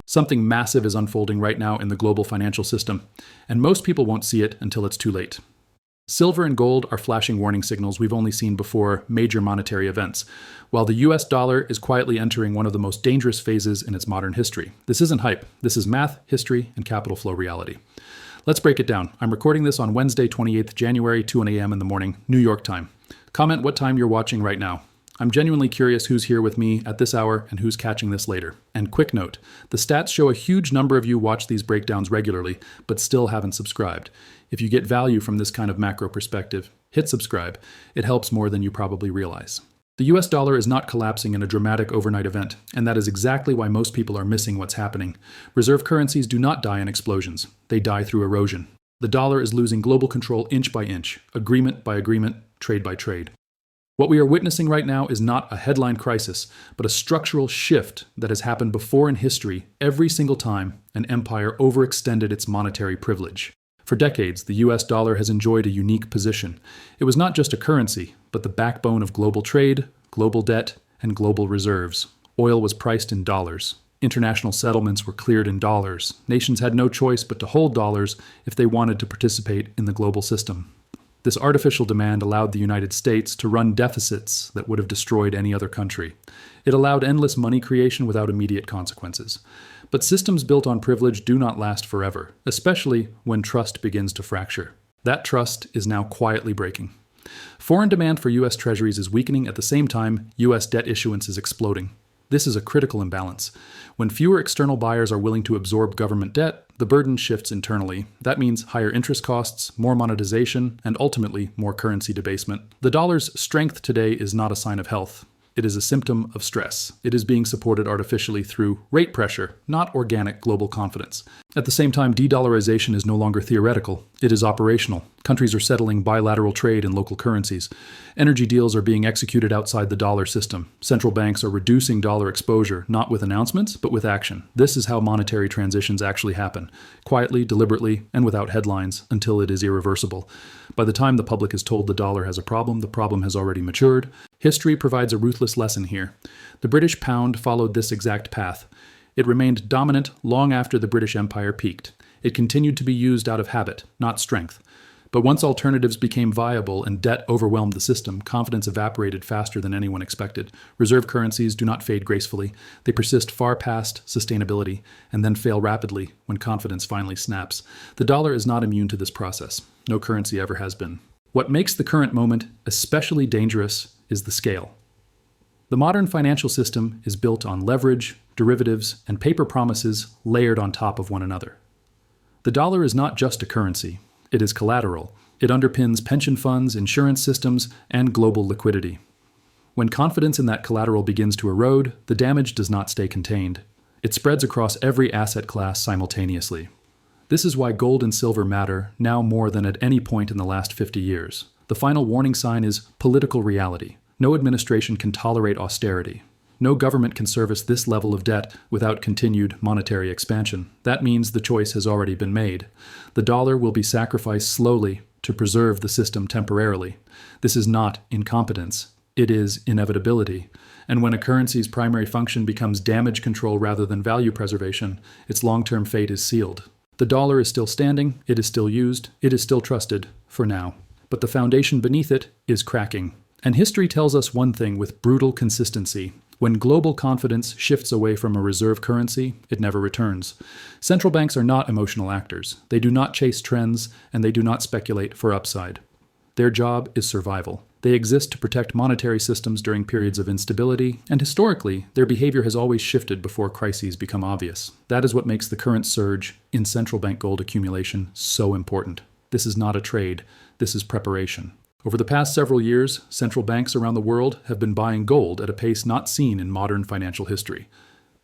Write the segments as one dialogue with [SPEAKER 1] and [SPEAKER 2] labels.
[SPEAKER 1] Something massive is unfolding right now in the global financial system, and most people won't see it until it's too late. Silver and gold are flashing warning signals we've only seen before major monetary events, while the US dollar is quietly entering one of the most dangerous phases in its modern history. This isn't hype. This is math, history, and capital flow reality. Let's break it down. I'm recording this on Wednesday, 28th January, 2 a.m. in the morning, New York time. Comment what time you're watching right now. I'm genuinely curious who's here with me at this hour and who's catching this later. And quick note, the stats show a huge number of you watch these breakdowns regularly, but still haven't subscribed. If you get value from this kind of macro perspective, hit subscribe. It helps more than you probably realize. The US dollar is not collapsing in a dramatic overnight event, and that is exactly why most people are missing what's happening. Reserve currencies do not die in explosions. They die through erosion. The dollar is losing global control inch by inch, agreement by agreement, trade by trade. What we are witnessing right now is not a headline crisis, but a structural shift that has happened before in history every single time an empire overextended its monetary privilege. For decades, the US dollar has enjoyed a unique position. It was not just a currency, but the backbone of global trade, global debt, and global reserves. Oil was priced in dollars. International settlements were cleared in dollars. Nations had no choice but to hold dollars if they wanted to participate in the global system. This artificial demand allowed the United States to run deficits that would have destroyed any other country. It allowed endless money creation without immediate consequences. But systems built on privilege do not last forever, especially when trust begins to fracture. That trust is now quietly breaking. Foreign demand for U.S. treasuries is weakening at the same time U.S. debt issuance is exploding. This is a critical imbalance. When fewer external buyers are willing to absorb government debt, the burden shifts internally. That means higher interest costs, more monetization, and ultimately more currency debasement. The dollar's strength today is not a sign of health. It is a symptom of stress. It is being supported artificially through rate pressure, not organic global confidence. At the same time, de-dollarization is no longer theoretical. It is operational. Countries are settling bilateral trade in local currencies. Energy deals are being executed outside the dollar system. Central banks are reducing dollar exposure, not with announcements, but with action. This is how monetary transitions actually happen, quietly, deliberately, and without headlines, until it is irreversible. By the time the public is told the dollar has a problem, the problem has already matured. History provides a ruthless lesson here. The British pound followed this exact path. It remained dominant long after the British Empire peaked. It continued to be used out of habit, not strength. But once alternatives became viable and debt overwhelmed the system, confidence evaporated faster than anyone expected. Reserve currencies do not fade gracefully. They persist far past sustainability and then fail rapidly when confidence finally snaps. The dollar is not immune to this process. No currency ever has been. What makes the current moment especially dangerous is the scale. The modern financial system is built on leverage, derivatives, and paper promises layered on top of one another. The dollar is not just a currency. It is collateral. It underpins pension funds, insurance systems, and global liquidity. When confidence in that collateral begins to erode, the damage does not stay contained. It spreads across every asset class simultaneously. This is why gold and silver matter now more than at any point in the last 50 years. The final warning sign is political reality. No administration can tolerate austerity. No government can service this level of debt without continued monetary expansion. That means the choice has already been made. The dollar will be sacrificed slowly to preserve the system temporarily. This is not incompetence. It is inevitability. And when a currency's primary function becomes damage control rather than value preservation, its long-term fate is sealed. The dollar is still standing, it is still used, it is still trusted, for now. But the foundation beneath it is cracking. And history tells us one thing with brutal consistency. When global confidence shifts away from a reserve currency, it never returns. Central banks are not emotional actors. They do not chase trends, and they do not speculate for upside. Their job is survival. They exist to protect monetary systems during periods of instability, and historically, their behavior has always shifted before crises become obvious. That is what makes the current surge in central bank gold accumulation so important. This is not a trade. This is preparation. Over the past several years, central banks around the world have been buying gold at a pace not seen in modern financial history.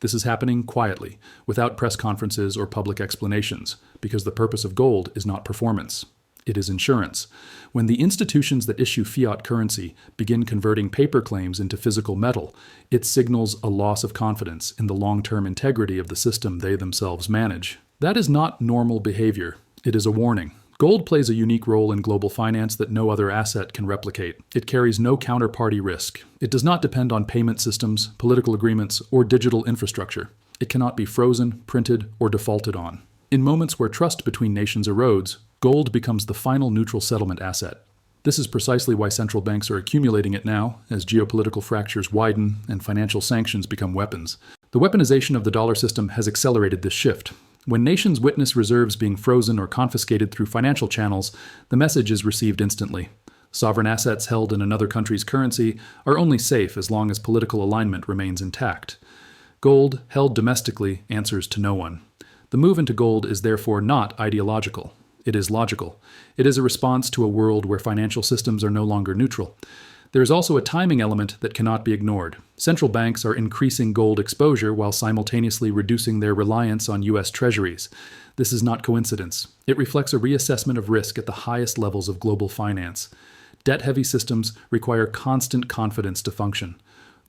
[SPEAKER 1] This is happening quietly, without press conferences or public explanations, because the purpose of gold is not performance. It is insurance. When the institutions that issue fiat currency begin converting paper claims into physical metal, it signals a loss of confidence in the long-term integrity of the system they themselves manage. That is not normal behavior. It is a warning. Gold plays a unique role in global finance that no other asset can replicate. It carries no counterparty risk. It does not depend on payment systems, political agreements, or digital infrastructure. It cannot be frozen, printed, or defaulted on. In moments where trust between nations erodes, gold becomes the final neutral settlement asset. This is precisely why central banks are accumulating it now, as geopolitical fractures widen and financial sanctions become weapons. The weaponization of the dollar system has accelerated this shift. When nations witness reserves being frozen or confiscated through financial channels, the message is received instantly. Sovereign assets held in another country's currency are only safe as long as political alignment remains intact. Gold, held domestically, answers to no one. The move into gold is therefore not ideological. It is logical. It is a response to a world where financial systems are no longer neutral. There is also a timing element that cannot be ignored. Central banks are increasing gold exposure while simultaneously reducing their reliance on U.S. treasuries. This is not coincidence. It reflects a reassessment of risk at the highest levels of global finance. Debt-heavy systems require constant confidence to function.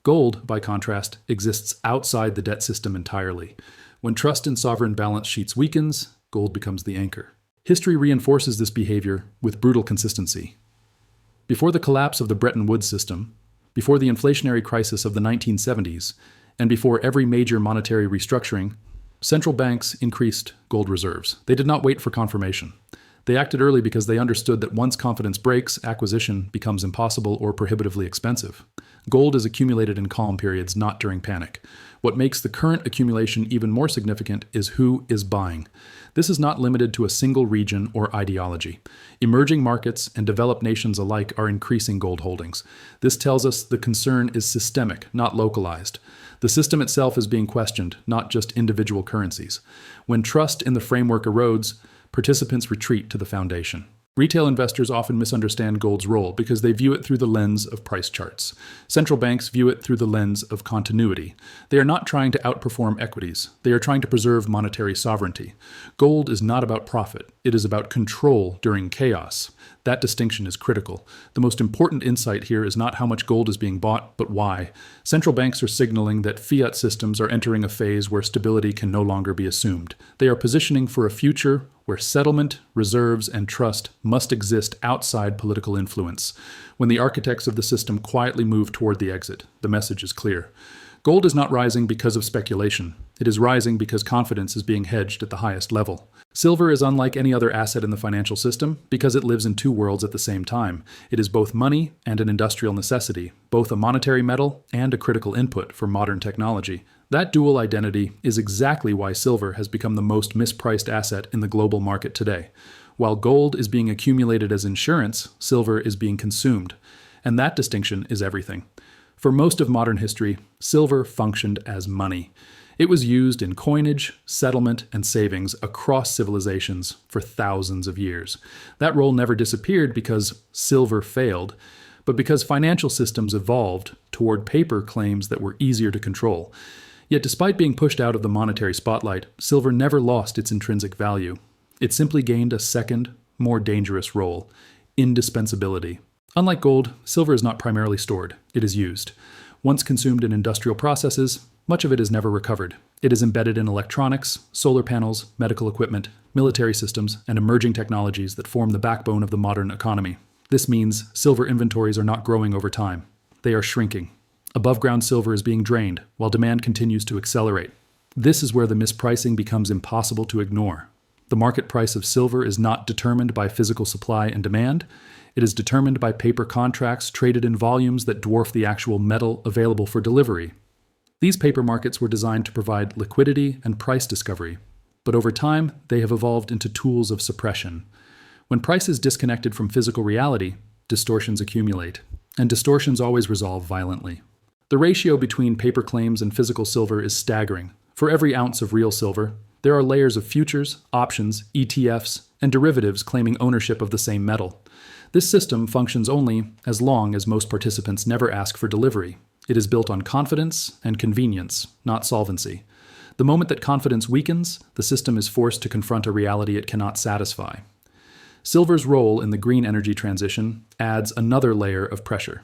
[SPEAKER 1] Gold, by contrast, exists outside the debt system entirely. When trust in sovereign balance sheets weakens, gold becomes the anchor. History reinforces this behavior with brutal consistency. Before the collapse of the Bretton Woods system, before the inflationary crisis of the 1970s, and before every major monetary restructuring, central banks increased gold reserves. They did not wait for confirmation. They acted early because they understood that once confidence breaks, acquisition becomes impossible or prohibitively expensive. Gold is accumulated in calm periods, not during panic. What makes the current accumulation even more significant is who is buying. This is not limited to a single region or ideology. Emerging markets and developed nations alike are increasing gold holdings. This tells us the concern is systemic, not localized. The system itself is being questioned, not just individual currencies. When trust in the framework erodes, participants retreat to the foundation. Retail investors often misunderstand gold's role because they view it through the lens of price charts. Central banks view it through the lens of continuity. They are not trying to outperform equities. They are trying to preserve monetary sovereignty. Gold is not about profit. It is about control during chaos. That distinction is critical. The most important insight here is not how much gold is being bought, but why. Central banks are signaling that fiat systems are entering a phase where stability can no longer be assumed. They are positioning for a future where settlement, reserves, and trust must exist outside political influence. When the architects of the system quietly move toward the exit, the message is clear. Gold is not rising because of speculation. It is rising because confidence is being hedged at the highest level. Silver is unlike any other asset in the financial system because it lives in two worlds at the same time. It is both money and an industrial necessity, both a monetary metal and a critical input for modern technology. That dual identity is exactly why silver has become the most mispriced asset in the global market today. While gold is being accumulated as insurance, silver is being consumed. And that distinction is everything. For most of modern history, silver functioned as money. It was used in coinage, settlement, and savings across civilizations for thousands of years. That role never disappeared because silver failed, but because financial systems evolved toward paper claims that were easier to control. Yet despite being pushed out of the monetary spotlight, silver never lost its intrinsic value. It simply gained a second, more dangerous role: indispensability. Unlike gold, silver is not primarily stored, it is used. Once consumed in industrial processes, much of it is never recovered. It is embedded in electronics, solar panels, medical equipment, military systems, and emerging technologies that form the backbone of the modern economy. This means silver inventories are not growing over time. They are shrinking. Above-ground silver is being drained, while demand continues to accelerate. This is where the mispricing becomes impossible to ignore. The market price of silver is not determined by physical supply and demand. It is determined by paper contracts traded in volumes that dwarf the actual metal available for delivery. These paper markets were designed to provide liquidity and price discovery, but over time, they have evolved into tools of suppression. When price is disconnected from physical reality, distortions accumulate, and distortions always resolve violently. The ratio between paper claims and physical silver is staggering. For every ounce of real silver, there are layers of futures, options, ETFs, and derivatives claiming ownership of the same metal. This system functions only as long as most participants never ask for delivery. It is built on confidence and convenience, not solvency. The moment that confidence weakens, the system is forced to confront a reality it cannot satisfy. Silver's role in the green energy transition adds another layer of pressure.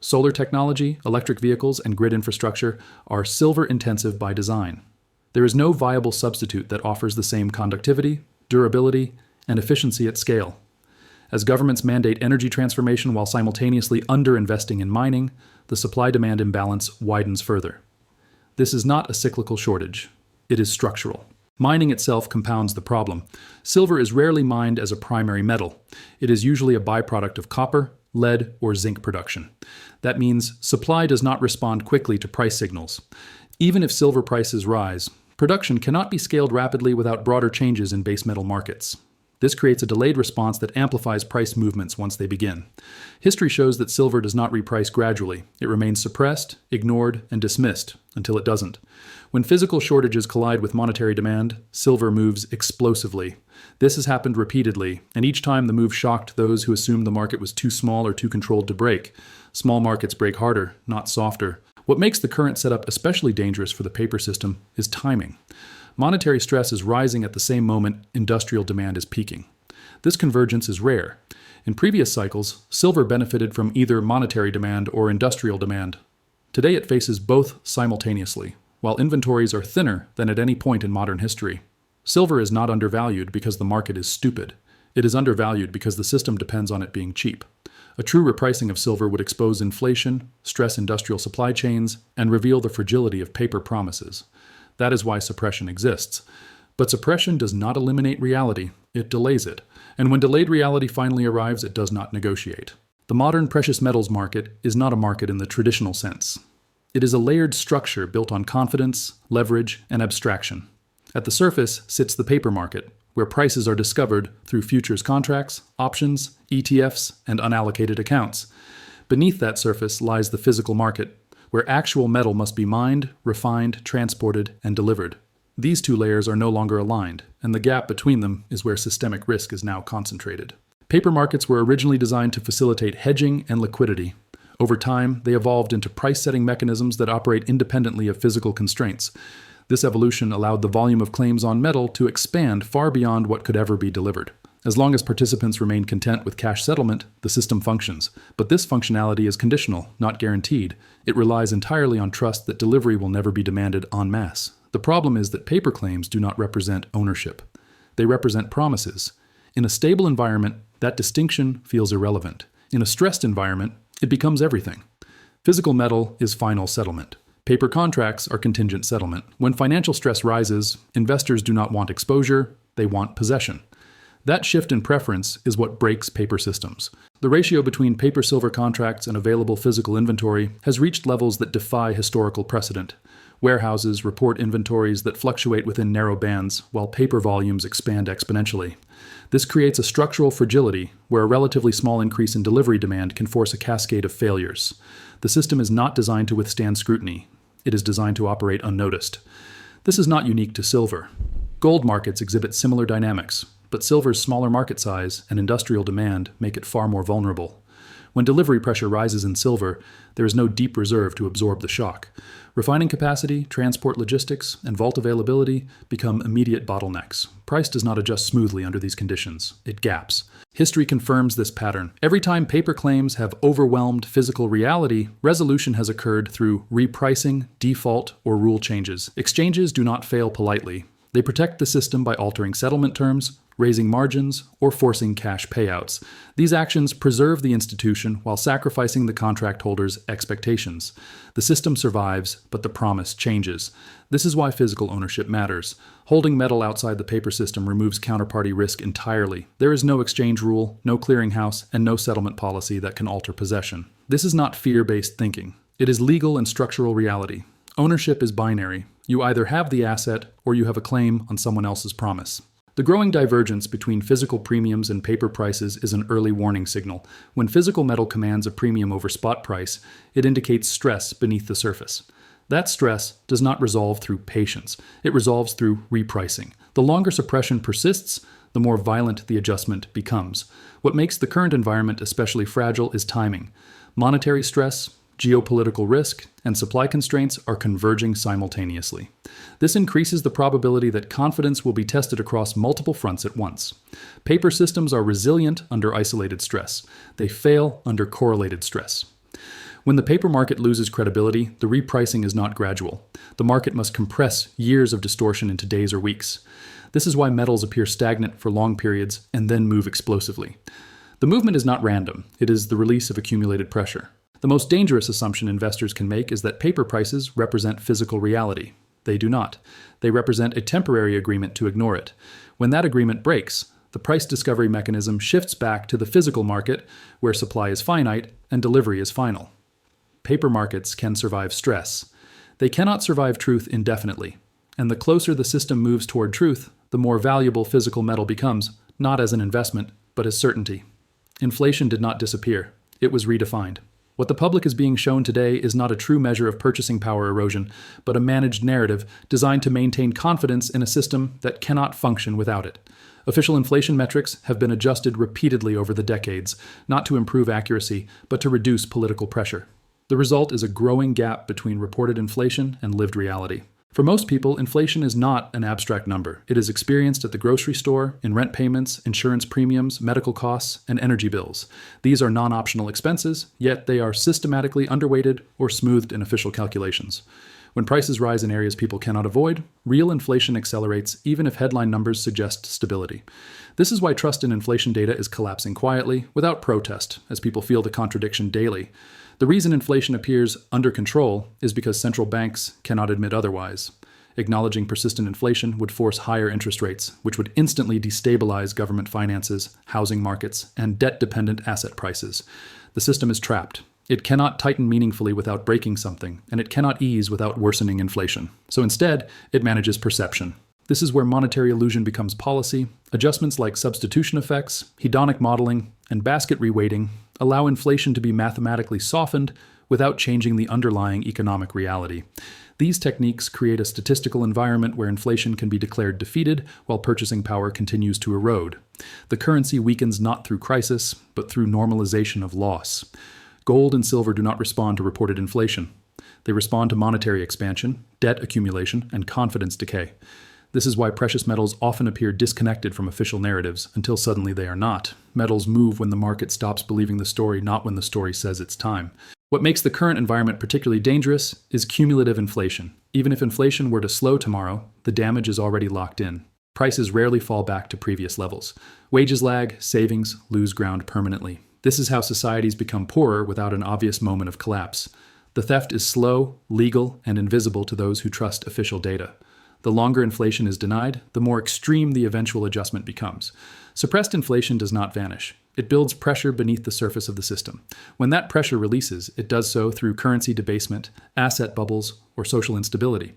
[SPEAKER 1] Solar technology, electric vehicles, and grid infrastructure are silver-intensive by design. There is no viable substitute that offers the same conductivity, durability, and efficiency at scale. As governments mandate energy transformation while simultaneously underinvesting in mining, the supply-demand imbalance widens further. This is not a cyclical shortage. it is structural. Mining itself compounds the problem. Silver is rarely mined as a primary metal. It is usually a byproduct of copper, lead, or zinc production. That means supply does not respond quickly to price signals. Even if silver prices rise, production cannot be scaled rapidly without broader changes in base metal markets. This creates a delayed response that amplifies price movements once they begin. History shows that silver does not reprice gradually. It remains suppressed, ignored, and dismissed until it doesn't. When physical shortages collide with monetary demand, silver moves explosively. This has happened repeatedly, and each time the move shocked those who assumed the market was too small or too controlled to break. Small markets break harder, not softer. What makes the current setup especially dangerous for the paper system is timing. Monetary stress is rising at the same moment industrial demand is peaking. This convergence is rare. In previous cycles, silver benefited from either monetary demand or industrial demand. Today it faces both simultaneously, while inventories are thinner than at any point in modern history. Silver is not undervalued because the market is stupid. It is undervalued because the system depends on it being cheap. A true repricing of silver would expose inflation, stress industrial supply chains, and reveal the fragility of paper promises. That is why suppression exists. But suppression does not eliminate reality, it delays it. And when delayed reality finally arrives, it does not negotiate. The modern precious metals market is not a market in the traditional sense. It is a layered structure built on confidence, leverage, and abstraction. At the surface sits the paper market, where prices are discovered through futures contracts, options, ETFs, and unallocated accounts. Beneath that surface lies the physical market, where actual metal must be mined, refined, transported, and delivered. These two layers are no longer aligned, and the gap between them is where systemic risk is now concentrated. Paper markets were originally designed to facilitate hedging and liquidity. Over time, they evolved into price-setting mechanisms that operate independently of physical constraints. This evolution allowed the volume of claims on metal to expand far beyond what could ever be delivered. As long as participants remain content with cash settlement, the system functions. But this functionality is conditional, not guaranteed. It relies entirely on trust that delivery will never be demanded en masse. The problem is that paper claims do not represent ownership. They represent promises. In a stable environment, that distinction feels irrelevant. In a stressed environment, it becomes everything. Physical metal is final settlement. Paper contracts are contingent settlement. When financial stress rises, investors do not want exposure, they want possession. That shift in preference is what breaks paper systems. The ratio between paper-silver contracts and available physical inventory has reached levels that defy historical precedent. Warehouses report inventories that fluctuate within narrow bands, while paper volumes expand exponentially. This creates a structural fragility where a relatively small increase in delivery demand can force a cascade of failures. The system is not designed to withstand scrutiny. It is designed to operate unnoticed. This is not unique to silver. Gold markets exhibit similar dynamics, but silver's smaller market size and industrial demand make it far more vulnerable. When delivery pressure rises in silver, there is no deep reserve to absorb the shock. Refining capacity, transport logistics, and vault availability become immediate bottlenecks. Price does not adjust smoothly under these conditions. It gaps. History confirms this pattern. Every time paper claims have overwhelmed physical reality, resolution has occurred through repricing, default, or rule changes. Exchanges do not fail politely. They protect the system by altering settlement terms, raising margins, or forcing cash payouts. These actions preserve the institution while sacrificing the contract holder's expectations. The system survives, but the promise changes. This is why physical ownership matters. Holding metal outside the paper system removes counterparty risk entirely. There is no exchange rule, no clearinghouse, and no settlement policy that can alter possession. This is not fear-based thinking. It is legal and structural reality. Ownership is binary. You either have the asset or you have a claim on someone else's promise. The growing divergence between physical premiums and paper prices is an early warning signal. When physical metal commands a premium over spot price, it indicates stress beneath the surface. That stress does not resolve through patience. It resolves through repricing. The longer suppression persists, the more violent the adjustment becomes. What makes the current environment especially fragile is timing. Monetary stress, geopolitical risk, and supply constraints are converging simultaneously. This increases the probability that confidence will be tested across multiple fronts at once. Paper systems are resilient under isolated stress. They fail under correlated stress. When the paper market loses credibility, the repricing is not gradual. The market must compress years of distortion into days or weeks. This is why metals appear stagnant for long periods and then move explosively. The movement is not random. It is the release of accumulated pressure. The most dangerous assumption investors can make is that paper prices represent physical reality. They do not. They represent a temporary agreement to ignore it. When that agreement breaks, the price discovery mechanism shifts back to the physical market, where supply is finite and delivery is final. Paper markets can survive stress. They cannot survive truth indefinitely. And the closer the system moves toward truth, the more valuable physical metal becomes, not as an investment, but as certainty. Inflation did not disappear. It was redefined. What the public is being shown today is not a true measure of purchasing power erosion, but a managed narrative designed to maintain confidence in a system that cannot function without it. Official inflation metrics have been adjusted repeatedly over the decades, not to improve accuracy, but to reduce political pressure. The result is a growing gap between reported inflation and lived reality. For most people, inflation is not an abstract number. It is experienced at the grocery store, in rent payments, insurance premiums, medical costs, and energy bills. These are non-optional expenses, yet they are systematically underweighted or smoothed in official calculations. When prices rise in areas people cannot avoid, real inflation accelerates even if headline numbers suggest stability. This is why trust in inflation data is collapsing quietly, without protest, as people feel the contradiction daily. The reason inflation appears under control is because central banks cannot admit otherwise. Acknowledging persistent inflation would force higher interest rates, which would instantly destabilize government finances, housing markets, and debt-dependent asset prices. The system is trapped. It cannot tighten meaningfully without breaking something, and it cannot ease without worsening inflation. So instead, it manages perception. This is where monetary illusion becomes policy. Adjustments like substitution effects, hedonic modeling, and basket reweighting allow inflation to be mathematically softened without changing the underlying economic reality. These techniques create a statistical environment where inflation can be declared defeated while purchasing power continues to erode. The currency weakens not through crisis, but through normalization of loss. Gold and silver do not respond to reported inflation. They respond to monetary expansion, debt accumulation, and confidence decay. This is why precious metals often appear disconnected from official narratives, until suddenly they are not. Metals move when the market stops believing the story, not when the story says it's time. What makes the current environment particularly dangerous is cumulative inflation. Even if inflation were to slow tomorrow, the damage is already locked in. Prices rarely fall back to previous levels. Wages lag, savings lose ground permanently. This is how societies become poorer without an obvious moment of collapse. The theft is slow, legal, and invisible to those who trust official data. The longer inflation is denied, the more extreme the eventual adjustment becomes. Suppressed inflation does not vanish. It builds pressure beneath the surface of the system. When that pressure releases, it does so through currency debasement, asset bubbles, or social instability.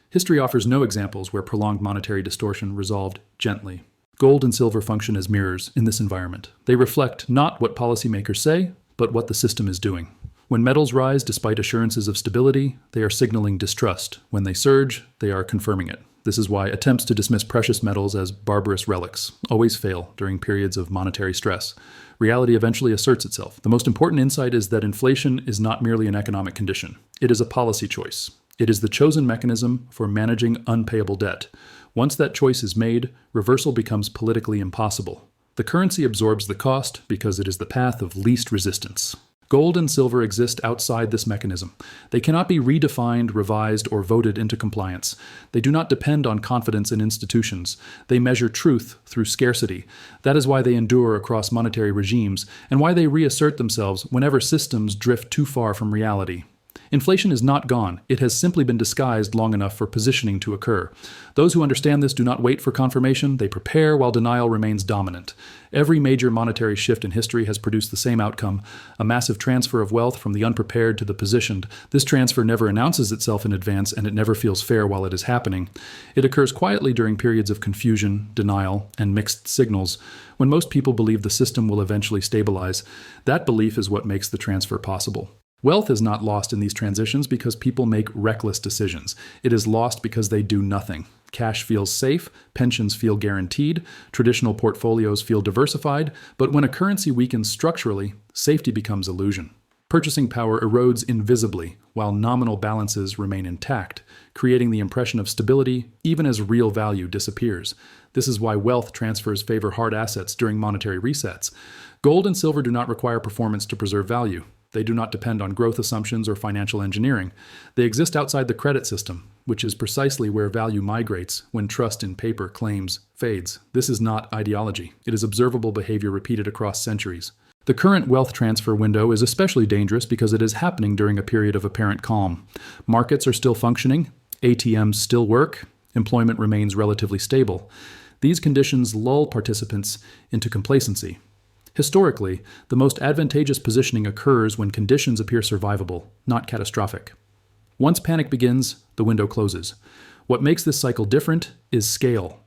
[SPEAKER 1] History offers no examples where prolonged monetary distortion resolved gently. Gold and silver function as mirrors in this environment. They reflect not what policymakers say, but what the system is doing. When metals rise despite assurances of stability, they are signaling distrust. When they surge, they are confirming it. This is why attempts to dismiss precious metals as barbarous relics always fail during periods of monetary stress. Reality eventually asserts itself. The most important insight is that inflation is not merely an economic condition. It is a policy choice. It is the chosen mechanism for managing unpayable debt. Once that choice is made, reversal becomes politically impossible. The currency absorbs the cost because it is the path of least resistance. Gold and silver exist outside this mechanism. They cannot be redefined, revised, or voted into compliance. They do not depend on confidence in institutions. They measure truth through scarcity. That is why they endure across monetary regimes, and why they reassert themselves whenever systems drift too far from reality. Inflation is not gone. It has simply been disguised long enough for positioning to occur. Those who understand this do not wait for confirmation. They prepare while denial remains dominant. Every major monetary shift in history has produced the same outcome, a massive transfer of wealth from the unprepared to the positioned. This transfer never announces itself in advance, and it never feels fair while it is happening. It occurs quietly during periods of confusion, denial, and mixed signals. When most people believe the system will eventually stabilize, that belief is what makes the transfer possible. Wealth is not lost in these transitions because people make reckless decisions. It is lost because they do nothing. Cash feels safe, pensions feel guaranteed, traditional portfolios feel diversified, but when a currency weakens structurally, safety becomes illusion. Purchasing power erodes invisibly, while nominal balances remain intact, creating the impression of stability even as real value disappears. This is why wealth transfers favor hard assets during monetary resets. Gold and silver do not require performance to preserve value. They do not depend on growth assumptions or financial engineering. They exist outside the credit system, which is precisely where value migrates when trust in paper claims fades. This is not ideology. It is observable behavior repeated across centuries. The current wealth transfer window is especially dangerous because it is happening during a period of apparent calm. Markets are still functioning, ATMs still work, employment remains relatively stable. These conditions lull participants into complacency. Historically, the most advantageous positioning occurs when conditions appear survivable, not catastrophic. Once panic begins, the window closes. What makes this cycle different is scale.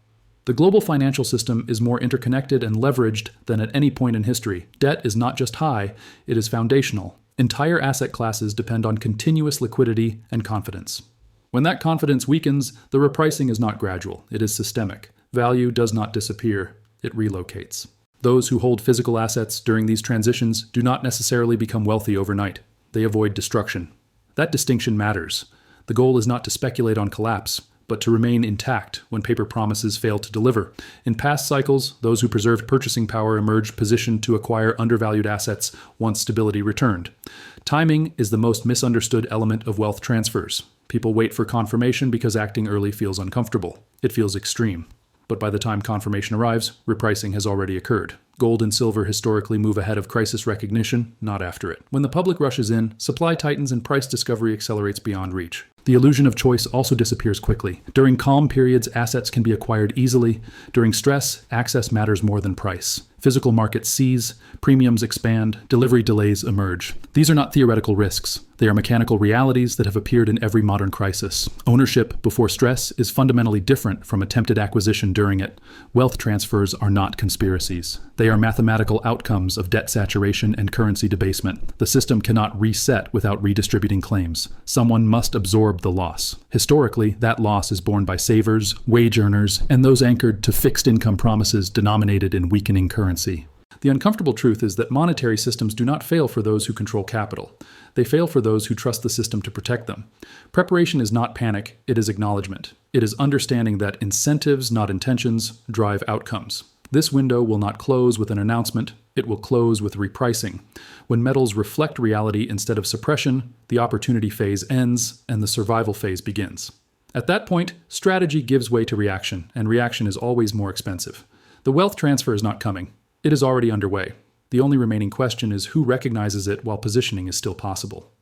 [SPEAKER 1] The global financial system is more interconnected and leveraged than at any point in history. Debt is not just high, it is foundational. Entire asset classes depend on continuous liquidity and confidence. When that confidence weakens, the repricing is not gradual, it is systemic. Value does not disappear, it relocates. Those who hold physical assets during these transitions do not necessarily become wealthy overnight. They avoid destruction. That distinction matters. The goal is not to speculate on collapse, but to remain intact when paper promises fail to deliver. In past cycles, those who preserved purchasing power emerged positioned to acquire undervalued assets once stability returned. Timing is the most misunderstood element of wealth transfers. People wait for confirmation because acting early feels uncomfortable. It feels extreme. But by the time confirmation arrives, repricing has already occurred. Gold and silver historically move ahead of crisis recognition, not after it. When the public rushes in, supply tightens and price discovery accelerates beyond reach. The illusion of choice also disappears quickly. During calm periods, assets can be acquired easily. During stress, access matters more than price. Physical markets seize, premiums expand, delivery delays emerge. These are not theoretical risks. They are mechanical realities that have appeared in every modern crisis. Ownership before stress is fundamentally different from attempted acquisition during it. Wealth transfers are not conspiracies. They are mathematical outcomes of debt saturation and currency debasement. The system cannot reset without redistributing claims. Someone must absorb the loss. Historically, that loss is borne by savers, wage earners, and those anchored to fixed income promises denominated in weakening currency. The uncomfortable truth is that monetary systems do not fail for those who control capital. They fail for those who trust the system to protect them. Preparation is not panic, it is acknowledgement. It is understanding that incentives, not intentions, drive outcomes. This window will not close with an announcement, it will close with repricing. When metals reflect reality instead of suppression, the opportunity phase ends and the survival phase begins. At that point, strategy gives way to reaction, and reaction is always more expensive. The wealth transfer is not coming. It is already underway. The only remaining question is who recognizes it while positioning is still possible.